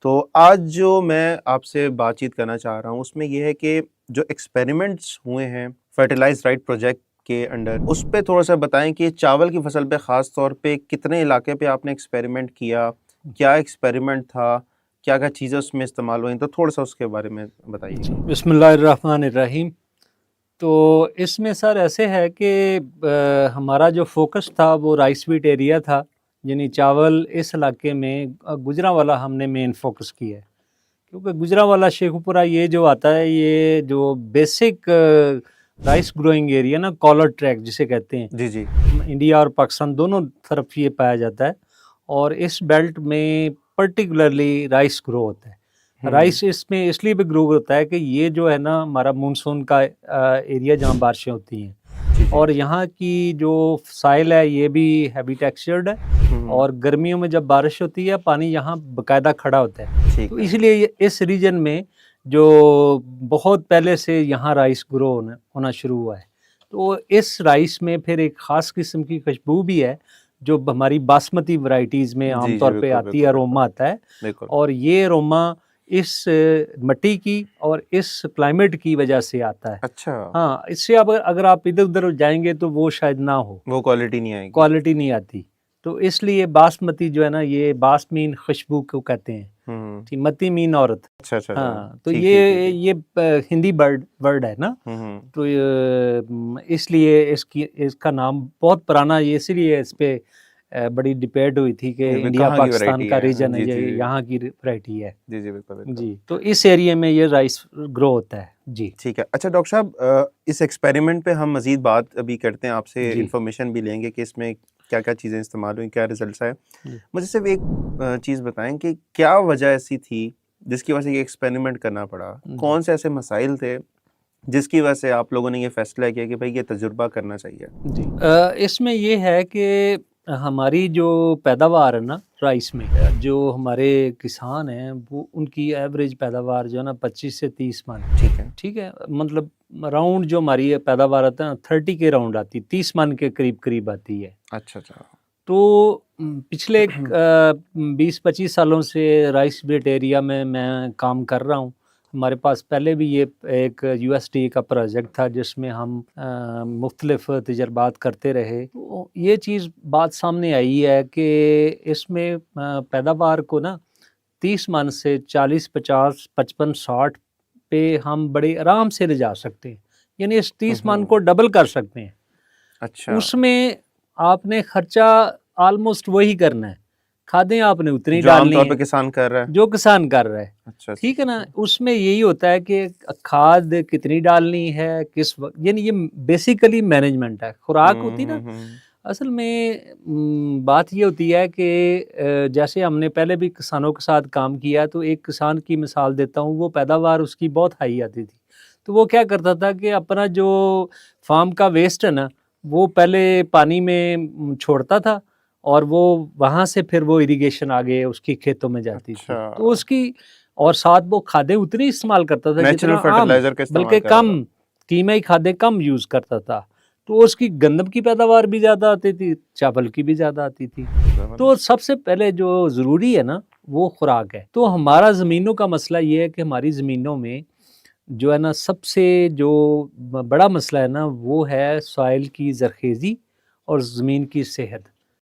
तो आज जो मैं आपसे बातचीत करना चाह रहा हूँ उसमें ये है कि जो एक्सपेरिमेंट्स हुए हैं फर्टिलाइज राइट प्रोजेक्ट के अंडर, उस पे थोड़ा-सा बताएँ कि चावल की फसल पे ख़ास तौर पे कितने इलाके पे आपने एक्सपेरिमेंट किया? क्या एक्सपेरिमेंट था? क्या-क्या चीज़ें उसमें इस्तेमाल हुईं? तो थोड़ा-सा उसके बारे में जी, बताइएगा। बिस्मिल्लाहिर्रहमानिर्रहीम। तो इसमें सर ऐसे है कि हमारा जो फ़ोकस था वो राइस व्हीट एरिया था, यानी चावल इस इलाके में गुजरांवाला हमने मेन फ़ोकस किया है। क्योंकि गुजरांवाला शेखुपुरा ये जो आता है, ये जो बेसिक राइस ग्रोइंग एरिया ना, कॉलर ट्रैक जिसे कहते हैं, जी, जी। इंडिया और पाकिस्तान दोनों तरफ ये पाया जाता है। और इस बेल्ट में पर्टिकुलरली राइस ग्रो होता है। हुँ। राइस इसमें इसलिए भी ग्रो होता है कि ये जो है ना हमारा मानसून का एरिया जहाँ बारिशें होती हैं, जी, जी। और यहाँ की जो साइल है ये भी हैवी टेक्सचर्ड है। हुँ, हुँ। और गर्मियों में जब बारिश होती है पानी यहाँ बकायदा खड़ा होता है। ठीक तो है। इसलिए इस रीजन में जो बहुत पहले से यहाँ राइस ग्रो होना शुरू हुआ है। तो इस राइस में फिर एक ख़ास किस्म की खुशबू भी है जो हमारी बासमती वैरायटीज़ में जी, जी। आमतौर पे बिल्कुल, आती है, बिल्कुल, बिल्कुल। अरोमा आता है। बिल्कुल। और ये अरोमा इस मिट्टी की और इस क्लाइमेट की वजह से आता है। अच्छा, हाँ, इससे अब अगर आप इधर-उधर जाएँगे तो वो शायद ना हो, वो क्वालिटी नहीं आएगी। क्वालिटी नहीं आती। तो इसलिए बासमती जो है ना, ये बास मीन खुशबू को कहते हैं, हुँ, हुँ। कि मती मीन औरत। अच्छा, अच्छा, अच्छा। हाँ, तो ठीक, ठीक, ठीक, ये ठीक। ये हिंदी वर्ड है ना। हुँ, हुँ। तो इसलिए इसका नाम बहुत पुराना, ये इसलिए इस पे बड़ी डिबेट हुई थी कि ये इंडिया कहाँ की पाकिस्तान वैरायटी का है? रीजन है, जी, ये जी। यहाँ की वैरायटी है। जी, जी, बिल्कुल, बिल्कुल। जी, तो इस एरिया में ये राइस ग्रो होता है। जी, ठीक है। अच्छा डॉक्टर साहब, इस एक्सपेरिमेंट पे हम मज़ीद बात अभी करते हैं, आपसे जी, इन्फॉर्मेशन भी लेंगे कि इसमें क्या-क्या चीज़ें इस्तेमाल हुई, क्या रिज़ल्ट्स आए। जी। मुझे सिर्फ़ एक चीज़ बताएँ कि क्या वजह ऐसी थी जिसकी वजह से ये एक्सपेरिमेंट करना पड़ा? जी, कौन से ऐसे मसाइल थे जिसकी वजह से आप लोगों ने ये फ़ैसला किया कि भई ये तजुर्बा करना चाहिए? जी। इसमें ये है कि हमारी जो पैदावार है ना राइस में, जो हमारे किसान हैं वो उनकी एवरेज पैदावार जो है ना 25 से 30 मन, ठीक है। ठीक है? मतलब राउंड जो हमारी ये पैदावार आता है ना 30 के राउंड आती है, 30 मन के करीब-करीब आती है। अच्छा, अच्छा। तो पिछले 20-25 सालों से राइस बेल्ट एरिया में मैं काम कर रहा हूँ। हमारे पास पहले भी ये एक यूएसडी का प्रोजेक्ट था जिसमें हम मुख्तलिफ तजर्बात करते रहे। तो ये चीज़ बात सामने आई है कि इसमें पैदावार को ना 30 मन से 40, 50, 55, 60 पे हम बड़े आराम से ले जा सकते हैं। यानी इस हुँ, 30 मन हुँ। को डबल कर सकते हैं। अच्छा। उसमें आपने खर्चा ऑलमोस्ट वही करना है, खादें आपने उतनी जो आम डालनी तौर पे है किसान कर रहा है। जो किसान कर रहा है, अच्छा, अच्छा, ठीक है अच्छा, ना? अच्छा। उसमें यही होता है कि खाद कितनी डालनी है, किस वक़्त, यानी ये बेसिकली मैनेजमेंट है। खुराक हुँ, होती है हुँ, ना, हुँ। असल में बात ये होती है कि जैसे हमने पहले भी किसानों के साथ काम किया, तो एक किसान की मिसाल देता हूँ, वो पैदावार उसकी बहुत हाई आती थी। तो वो क्या करता था कि अपना जो फार्म का वेस्ट है ना, वो पहले पानी में छोड़ता था, और वो वहाँ से फिर वो इरिगेशन आगे उसकी खेतों में जाती थी। अच्छा। तो उसकी, और साथ वो खादें उतनी इस्तेमाल करता था जितना नेचुरल आम, फर्टिलाइज़र का इस्तेमाल बल्कि कर रहा था। कम, कीमई खादें कम यूज़ करता था। तो उसकी गंदम की पैदावार भी ज़्यादा आती थी, चावल की भी ज़्यादा आती थी। तो ज़बरदस्त। सबसे पहले जो ज़रूरी है ना, वो खुराक है। तो हमारा ज़मीनों का मसला ये है कि हमारी ज़मीनों में जो है ना, सबसे जो बड़ा मसला है ना, वो है सॉइल की ज़रख़ेज़ी और ज़मीन की सेहत।